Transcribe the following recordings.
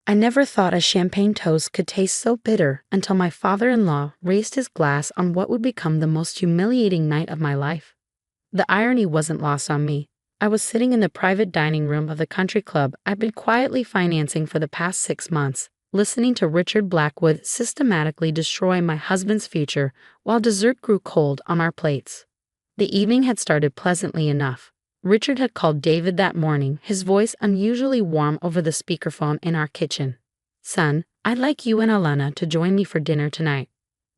I never thought a champagne toast could taste so bitter until my father-in-law raised his glass on what would become the most humiliating night of my life. The irony wasn't lost on me. I was sitting in the private dining room of the country club I'd been quietly financing for the past 6 months, listening to Richard Blackwood systematically destroy my husband's future while dessert grew cold on our plates. The evening had started pleasantly enough. Richard had called David that morning, his voice unusually warm over the speakerphone in our kitchen. "Son, I'd like you and Alana to join me for dinner tonight.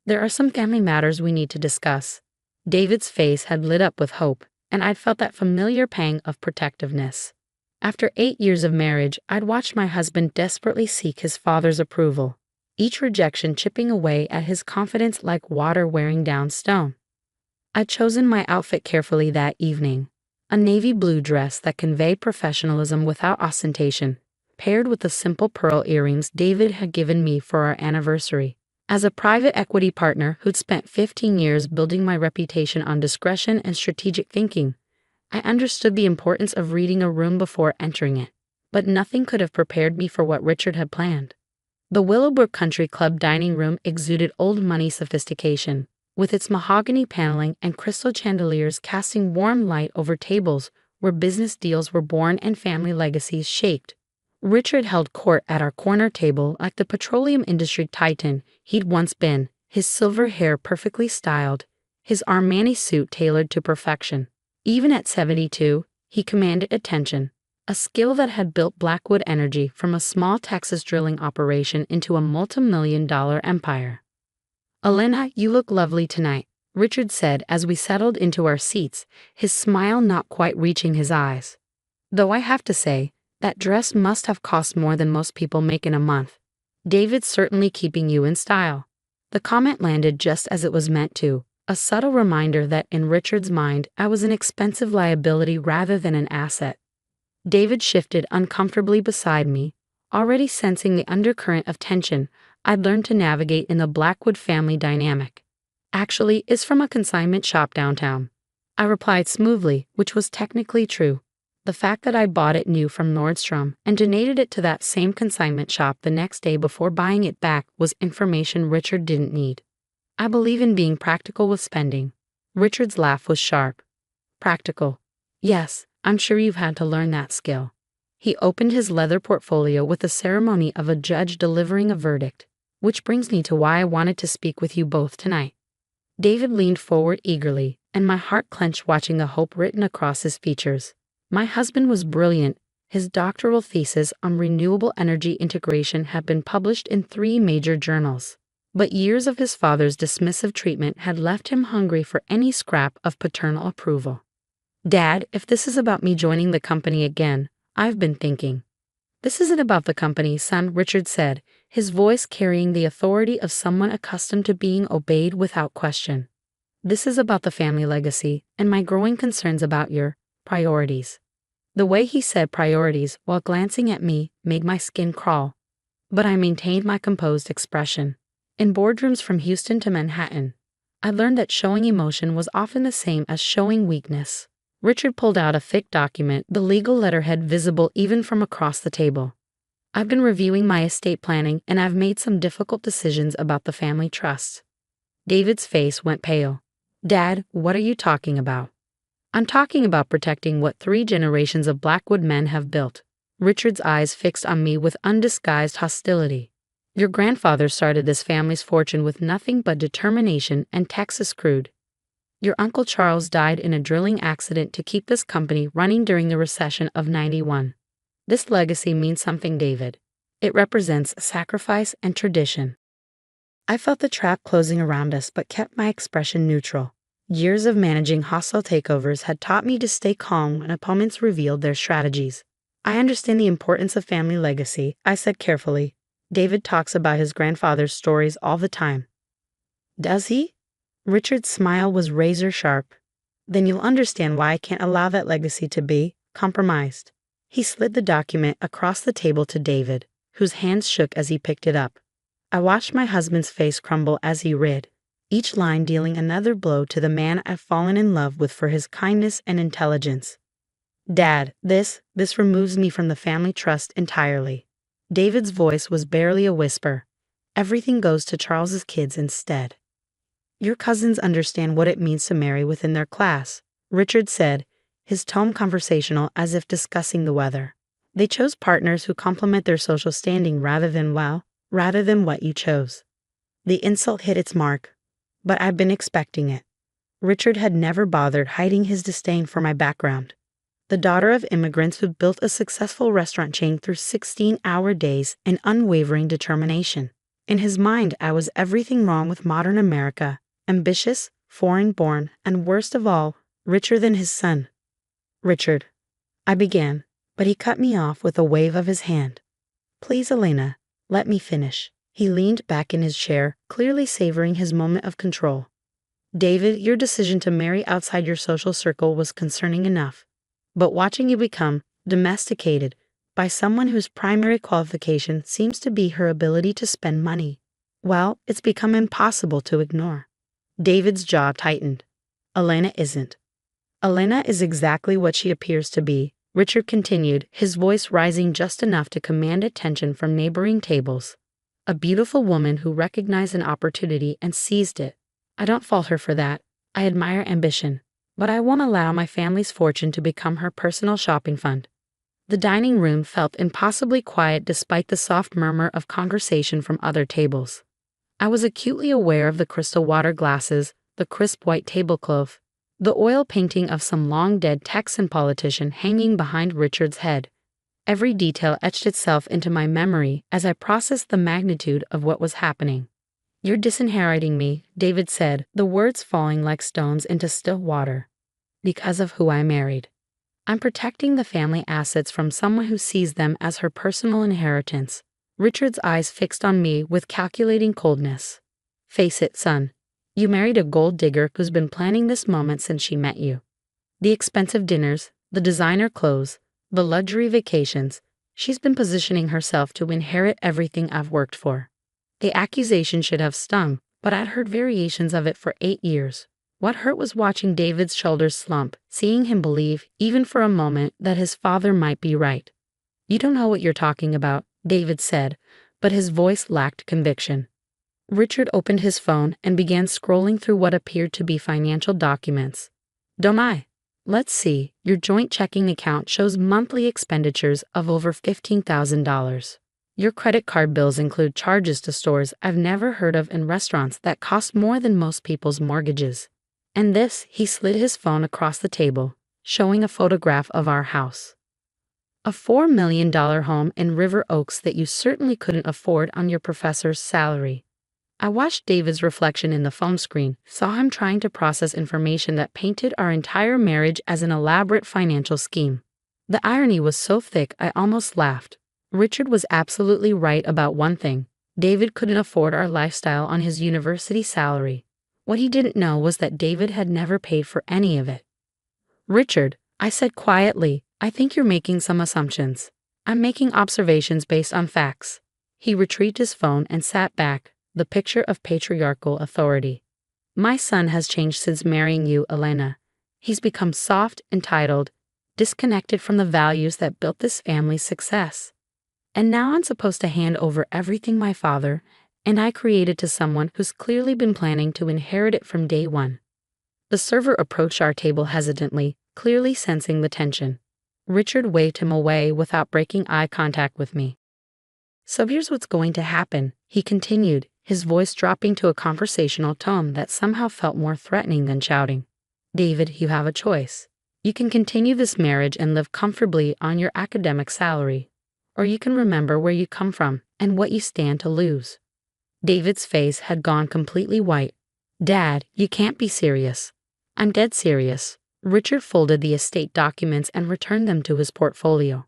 There are some family matters we need to discuss." David's face had lit up with hope, and I'd felt that familiar pang of protectiveness. After 8 years of marriage, I'd watched my husband desperately seek his father's approval, each rejection chipping away at his confidence like water wearing down stone. I'd chosen my outfit carefully that evening. A navy blue dress that conveyed professionalism without ostentation, paired with the simple pearl earrings David had given me for our anniversary. As a private equity partner who'd spent 15 years building my reputation on discretion and strategic thinking, I understood the importance of reading a room before entering it. But nothing could have prepared me for what Richard had planned. The Willowbrook Country Club dining room exuded old money sophistication, with its mahogany paneling and crystal chandeliers casting warm light over tables where business deals were born and family legacies shaped. Richard held court at our corner table like the petroleum industry titan he'd once been, his silver hair perfectly styled, his Armani suit tailored to perfection. Even at 72, he commanded attention, a skill that had built Blackwood Energy from a small Texas drilling operation into a multi-million-dollar empire. "Alana, you look lovely tonight," Richard said as we settled into our seats, his smile not quite reaching his eyes. "Though I have to say, that dress must have cost more than most people make in a month. David's certainly keeping you in style." The comment landed just as it was meant to, a subtle reminder that in Richard's mind I was an expensive liability rather than an asset. David shifted uncomfortably beside me, already sensing the undercurrent of tension I'd learned to navigate in the Blackwood family dynamic. "Actually, it's from a consignment shop downtown," I replied smoothly, which was technically true. The fact that I bought it new from Nordstrom and donated it to that same consignment shop the next day before buying it back was information Richard didn't need. "I believe in being practical with spending." Richard's laugh was sharp. "Practical? Yes, I'm sure you've had to learn that skill." He opened his leather portfolio with the ceremony of a judge delivering a verdict. "Which brings me to why I wanted to speak with you both tonight." David leaned forward eagerly, and my heart clenched watching the hope written across his features. My husband was brilliant. His doctoral thesis on renewable energy integration had been published in 3 major journals. But years of his father's dismissive treatment had left him hungry for any scrap of paternal approval. "Dad, if this is about me joining the company again, I've been thinking." "This isn't about the company, son," Richard said, his voice carrying the authority of someone accustomed to being obeyed without question. "This is about the family legacy and my growing concerns about your priorities." The way he said priorities while glancing at me made my skin crawl. But I maintained my composed expression. In boardrooms from Houston to Manhattan, I learned that showing emotion was often the same as showing weakness. Richard pulled out a thick document, the legal letterhead visible even from across the table. "I've been reviewing my estate planning and I've made some difficult decisions about the family trust." David's face went pale. "Dad, what are you talking about?" "I'm talking about protecting what 3 generations of Blackwood men have built." Richard's eyes fixed on me with undisguised hostility. "Your grandfather started this family's fortune with nothing but determination and Texas crude. Your Uncle Charles died in a drilling accident to keep this company running during the recession of '91. This legacy means something, David. It represents sacrifice and tradition." I felt the trap closing around us but kept my expression neutral. Years of managing hostile takeovers had taught me to stay calm when opponents revealed their strategies. "I understand the importance of family legacy," I said carefully. "David talks about his grandfather's stories all the time." "Does he?" Richard's smile was razor sharp. "Then you'll understand why I can't allow that legacy to be compromised." He slid the document across the table to David, whose hands shook as he picked it up. I watched my husband's face crumble as he read, each line dealing another blow to the man I've fallen in love with for his kindness and intelligence. "Dad, this removes me from the family trust entirely." David's voice was barely a whisper. Everything goes to Charles's kids instead. Your cousins understand what it means to marry within their class, Richard said, his tone conversational as if discussing the weather. They chose partners who complement their social standing rather than what you chose. The insult hit its mark, but I've been expecting it. Richard had never bothered hiding his disdain for my background. The daughter of immigrants who built a successful restaurant chain through 16-hour days and unwavering determination. In his mind, I was everything wrong with modern America, ambitious, foreign-born, and worst of all, richer than his son. Richard, I began, but he cut me off with a wave of his hand. Please, Elena, let me finish. He leaned back in his chair, clearly savoring his moment of control. David, your decision to marry outside your social circle was concerning enough. But watching you become domesticated by someone whose primary qualification seems to be her ability to spend money, well, it's become impossible to ignore. David's jaw tightened. Elena isn't. Elena is exactly what she appears to be, Richard continued, his voice rising just enough to command attention from neighboring tables. A beautiful woman who recognized an opportunity and seized it. I don't fault her for that. I admire ambition. But I won't allow my family's fortune to become her personal shopping fund. The dining room felt impossibly quiet despite the soft murmur of conversation from other tables. I was acutely aware of the crystal water glasses, the crisp white tablecloth, the oil painting of some long-dead Texan politician hanging behind Richard's head. Every detail etched itself into my memory as I processed the magnitude of what was happening. You're disinheriting me, David said, the words falling like stones into still water. Because of who I married. I'm protecting the family assets from someone who sees them as her personal inheritance. Richard's eyes fixed on me with calculating coldness. Face it, son. You married a gold digger who's been planning this moment since she met you. The expensive dinners, the designer clothes, the luxury vacations, she's been positioning herself to inherit everything I've worked for. The accusation should have stung, but I'd heard variations of it for 8 years. What hurt was watching David's shoulders slump, seeing him believe, even for a moment, that his father might be right. You don't know what you're talking about, David said, but his voice lacked conviction. Richard opened his phone and began scrolling through what appeared to be financial documents. Don't I? Let's see, your joint checking account shows monthly expenditures of over $15,000. Your credit card bills include charges to stores I've never heard of and restaurants that cost more than most people's mortgages. And this, he slid his phone across the table, showing a photograph of our house. A $4 million home in River Oaks that you certainly couldn't afford on your professor's salary. I watched David's reflection in the phone screen, saw him trying to process information that painted our entire marriage as an elaborate financial scheme. The irony was so thick I almost laughed. Richard was absolutely right about one thing. David couldn't afford our lifestyle on his university salary. What he didn't know was that David had never paid for any of it. Richard, I said quietly, I think you're making some assumptions. I'm making observations based on facts. He retrieved his phone and sat back, the picture of patriarchal authority. My son has changed since marrying you, Elena. He's become soft, entitled, disconnected from the values that built this family's success. And now I'm supposed to hand over everything my father and I created to someone who's clearly been planning to inherit it from day one. The server approached our table hesitantly, clearly sensing the tension. Richard waved him away without breaking eye contact with me. So here's what's going to happen, he continued, his voice dropping to a conversational tone that somehow felt more threatening than shouting. David, you have a choice. You can continue this marriage and live comfortably on your academic salary. Or you can remember where you come from and what you stand to lose. David's face had gone completely white. Dad, you can't be serious. I'm dead serious. Richard folded the estate documents and returned them to his portfolio.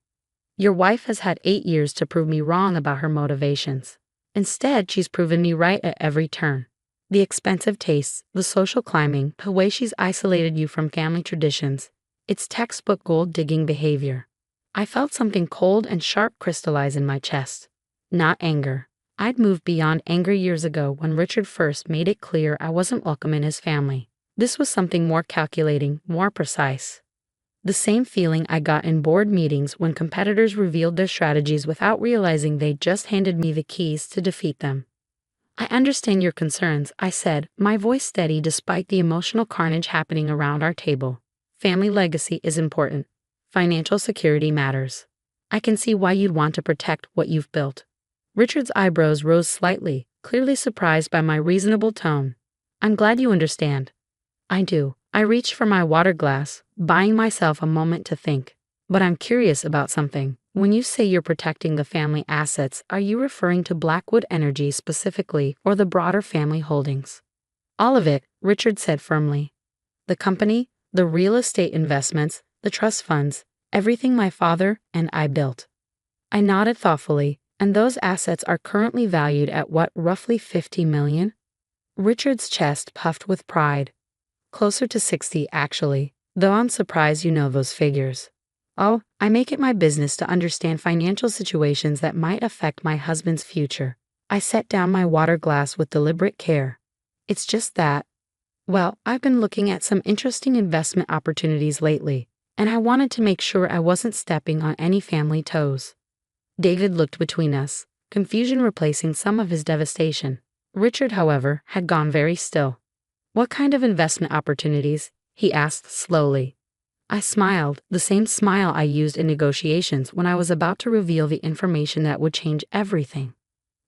Your wife has had 8 years to prove me wrong about her motivations. Instead, she's proven me right at every turn. The expensive tastes, the social climbing, the way she's isolated you from family traditions. It's textbook gold-digging behavior. I felt something cold and sharp crystallize in my chest. Not anger. I'd moved beyond anger years ago when Richard first made it clear I wasn't welcome in his family. This was something more calculating, more precise. The same feeling I got in board meetings when competitors revealed their strategies without realizing they just handed me the keys to defeat them. I understand your concerns, I said, my voice steady despite the emotional carnage happening around our table. Family legacy is important. Financial security matters. I can see why you'd want to protect what you've built. Richard's eyebrows rose slightly, clearly surprised by my reasonable tone. I'm glad you understand. I do. I reached for my water glass, buying myself a moment to think. But I'm curious about something. When you say you're protecting the family assets, are you referring to Blackwood Energy specifically or the broader family holdings? All of it, Richard said firmly. The company, the real estate investments, the trust funds, everything my father and I built. I nodded thoughtfully. And those assets are currently valued at what, roughly $50 million? Richard's chest puffed with pride. Closer to 60, actually, though I'm surprised you know those figures. Oh, I make it my business to understand financial situations that might affect my husband's future. I set down my water glass with deliberate care. It's just that, well, I've been looking at some interesting investment opportunities lately, and I wanted to make sure I wasn't stepping on any family toes. David looked between us, confusion replacing some of his devastation. Richard, however, had gone very still. What kind of investment opportunities? He asked slowly. I smiled, the same smile I used in negotiations when I was about to reveal the information that would change everything.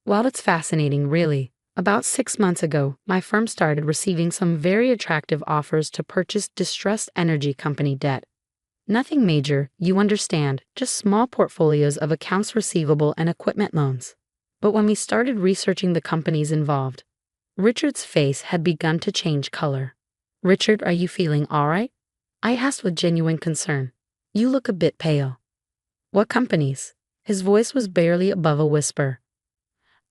Well, it's fascinating, really. About 6 months ago, my firm started receiving some very attractive offers to purchase distressed energy company debt. Nothing major, you understand, just small portfolios of accounts receivable and equipment loans. But when we started researching the companies involved, Richard's face had begun to change color. Richard, are you feeling all right? I asked with genuine concern. You look a bit pale. What companies? His voice was barely above a whisper.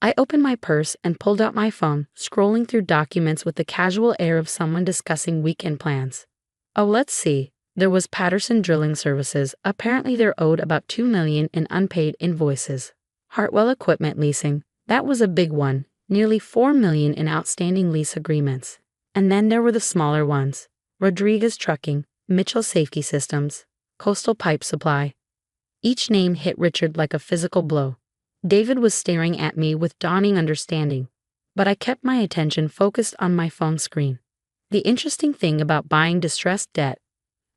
I opened my purse and pulled out my phone, scrolling through documents with the casual air of someone discussing weekend plans. Oh, let's see. There was Patterson Drilling Services. Apparently they're owed about $2 million in unpaid invoices. Hartwell Equipment Leasing. That was a big one. Nearly $4 million in outstanding lease agreements. And then there were the smaller ones. Rodriguez Trucking, Mitchell Safety Systems, Coastal Pipe Supply. Each name hit Richard like a physical blow. David was staring at me with dawning understanding. But I kept my attention focused on my phone screen. The interesting thing about buying distressed debt,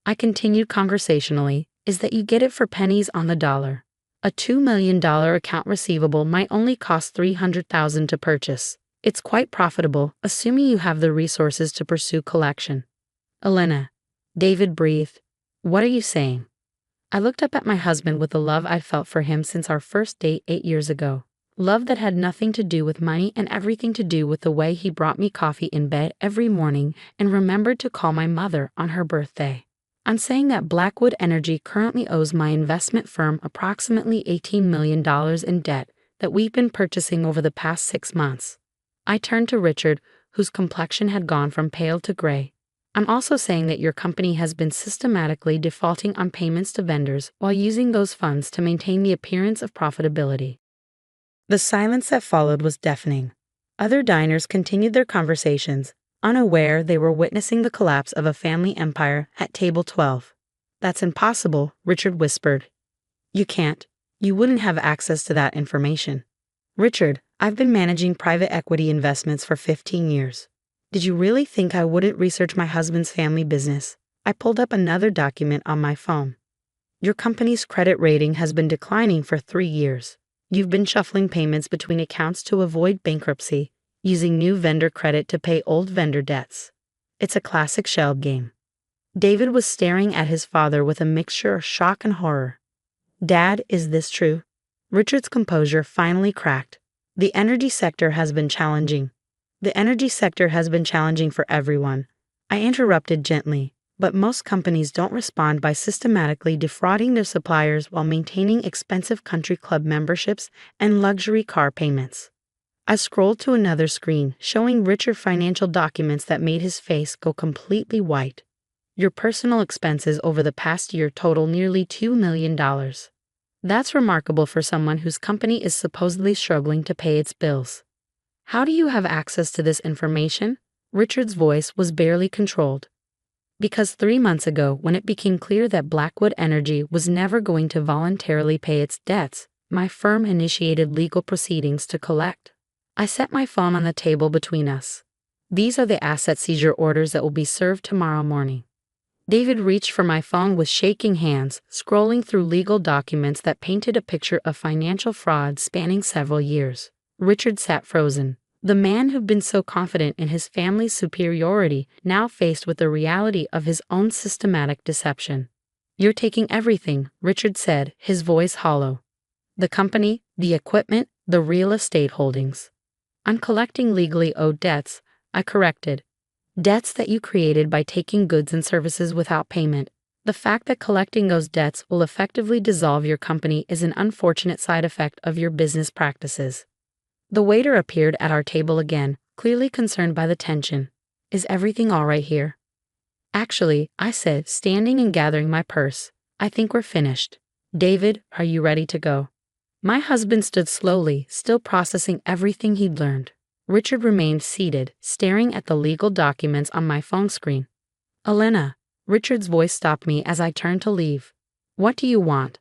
I continued conversationally, is that you get it for pennies on the dollar. A $2 million account receivable might only cost $300,000 to purchase. It's quite profitable, assuming you have the resources to pursue collection. Elena, David breathed. What are you saying? I looked up at my husband with the love I'd felt for him since our first date 8 years ago. Love that had nothing to do with money and everything to do with the way he brought me coffee in bed every morning and remembered to call my mother on her birthday. I'm saying that Blackwood Energy currently owes my investment firm approximately $18 million in debt that we've been purchasing over the past 6 months. I turned to Richard, whose complexion had gone from pale to gray. I'm also saying that your company has been systematically defaulting on payments to vendors while using those funds to maintain the appearance of profitability. The silence that followed was deafening. Other diners continued their conversations, unaware they were witnessing the collapse of a family empire at table 12. That's impossible, Richard whispered. You can't. You wouldn't have access to that information. Richard, I've been managing private equity investments for 15 years. Did you really think I wouldn't research my husband's family business? I pulled up another document on my phone. Your company's credit rating has been declining for 3 years. You've been shuffling payments between accounts to avoid bankruptcy, using new vendor credit to pay old vendor debts. It's a classic shell game. David was staring at his father with a mixture of shock and horror. Dad, is this true? Richard's composure finally cracked. The energy sector has been challenging. The energy sector has been challenging for everyone. I interrupted gently, but most companies don't respond by systematically defrauding their suppliers while maintaining expensive country club memberships and luxury car payments. I scrolled to another screen, showing Richard financial documents that made his face go completely white. Your personal expenses over the past year total nearly $2 million. That's remarkable for someone whose company is supposedly struggling to pay its bills. How do you have access to this information? Richard's voice was barely controlled. Because 3 months ago, when it became clear that Blackwood Energy was never going to voluntarily pay its debts, my firm initiated legal proceedings to collect. I set my phone on the table between us. These are the asset seizure orders that will be served tomorrow morning. David reached for my phone with shaking hands, scrolling through legal documents that painted a picture of financial fraud spanning several years. Richard sat frozen. The man who'd been so confident in his family's superiority, now faced with the reality of his own systematic deception. "You're taking everything," Richard said, his voice hollow. "The company, the equipment, the real estate holdings." "I'm collecting legally owed debts," I corrected. "Debts that you created by taking goods and services without payment. The fact that collecting those debts will effectively dissolve your company is an unfortunate side effect of your business practices." The waiter appeared at our table again, clearly concerned by the tension. "Is everything all right here?" "Actually," I said, standing and gathering my purse, "I think we're finished. David, are you ready to go?" My husband stood slowly, still processing everything he'd learned. Richard remained seated, staring at the legal documents on my phone screen. "Elena," Richard's voice stopped me as I turned to leave. "What do you want?"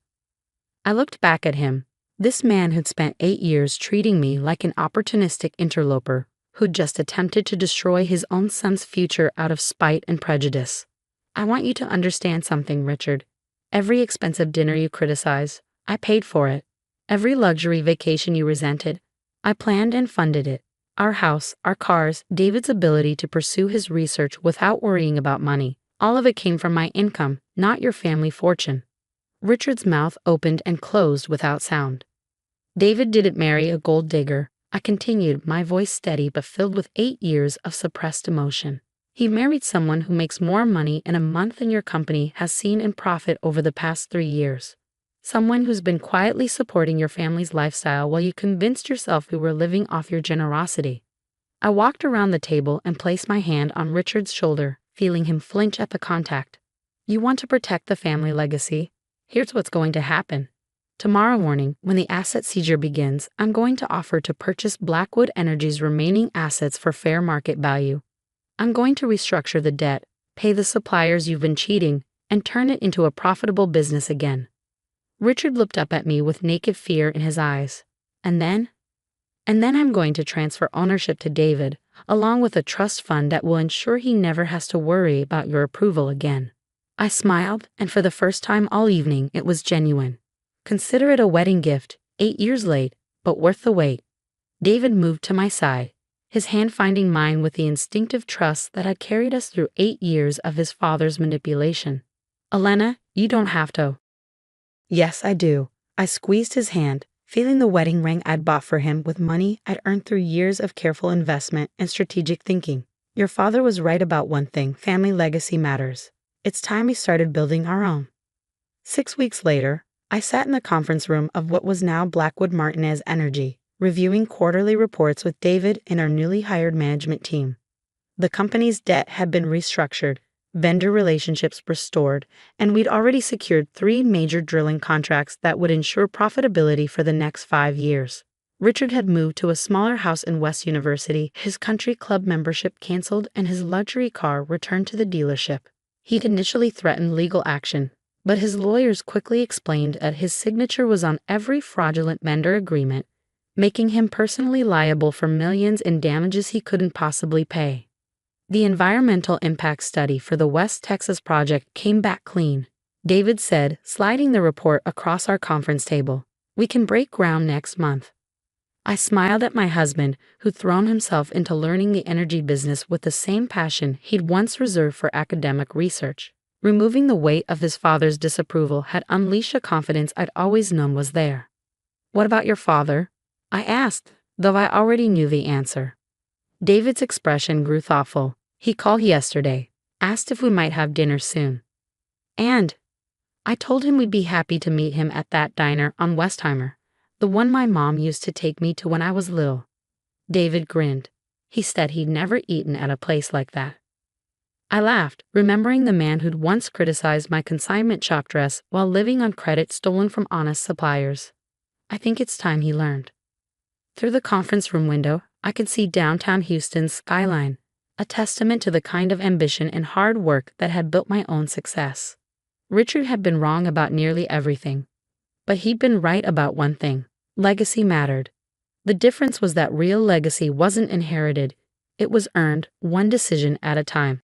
I looked back at him. This man who'd spent 8 years treating me like an opportunistic interloper, who'd just attempted to destroy his own son's future out of spite and prejudice. "I want you to understand something, Richard. Every expensive dinner you criticize, I paid for it. Every luxury vacation you resented, I planned and funded it. Our house, our cars, David's ability to pursue his research without worrying about money, all of it came from my income, not your family fortune." Richard's mouth opened and closed without sound. "David didn't marry a gold digger," I continued, my voice steady but filled with 8 years of suppressed emotion. "He married someone who makes more money in a month than your company has seen in profit over the past 3 years. Someone who's been quietly supporting your family's lifestyle while you convinced yourself we were living off your generosity." I walked around the table and placed my hand on Richard's shoulder, feeling him flinch at the contact. "You want to protect the family legacy? Here's what's going to happen. Tomorrow morning, when the asset seizure begins, I'm going to offer to purchase Blackwood Energy's remaining assets for fair market value. I'm going to restructure the debt, pay the suppliers you've been cheating, and turn it into a profitable business again." Richard looked up at me with naked fear in his eyes. And then I'm going to transfer ownership to David, along with a trust fund that will ensure he never has to worry about your approval again." I smiled, and for the first time all evening, it was genuine. "Consider it a wedding gift, 8 years late, but worth the wait." David moved to my side, his hand finding mine with the instinctive trust that had carried us through 8 years of his father's manipulation. "Elena, you don't have to." "Yes, I do." I squeezed his hand, feeling the wedding ring I'd bought for him with money I'd earned through years of careful investment and strategic thinking. "Your father was right about one thing: family legacy matters. It's time we started building our own." 6 weeks later, I sat in the conference room of what was now Blackwood Martinez Energy, reviewing quarterly reports with David and our newly hired management team. The company's debt had been restructured, vendor relationships restored, and we'd already secured 3 major drilling contracts that would ensure profitability for the next 5 years. Richard had moved to a smaller house in West University, his country club membership canceled, and his luxury car returned to the dealership. He'd initially threatened legal action, but his lawyers quickly explained that his signature was on every fraudulent vendor agreement, making him personally liable for millions in damages he couldn't possibly pay. The environmental impact study for the West Texas project came back clean, David said, sliding the report across our conference table. "We can break ground next month." I smiled at my husband, who'd thrown himself into learning the energy business with the same passion he'd once reserved for academic research. Removing the weight of his father's disapproval had unleashed a confidence I'd always known was there. "What about your father?" I asked, though I already knew the answer. David's expression grew thoughtful. "He called yesterday, asked if we might have dinner soon. And I told him we'd be happy to meet him at that diner on Westheimer, the one my mom used to take me to when I was little." David grinned. He said he'd never eaten at a place like that. I laughed, remembering the man who'd once criticized my consignment chalk dress while living on credit stolen from honest suppliers. I think it's time he learned. Through the conference room window, I could see downtown Houston's skyline, a testament to the kind of ambition and hard work that had built my own success. Richard had been wrong about nearly everything, but he'd been right about one thing: legacy mattered. The difference was that real legacy wasn't inherited, it was earned, one decision at a time.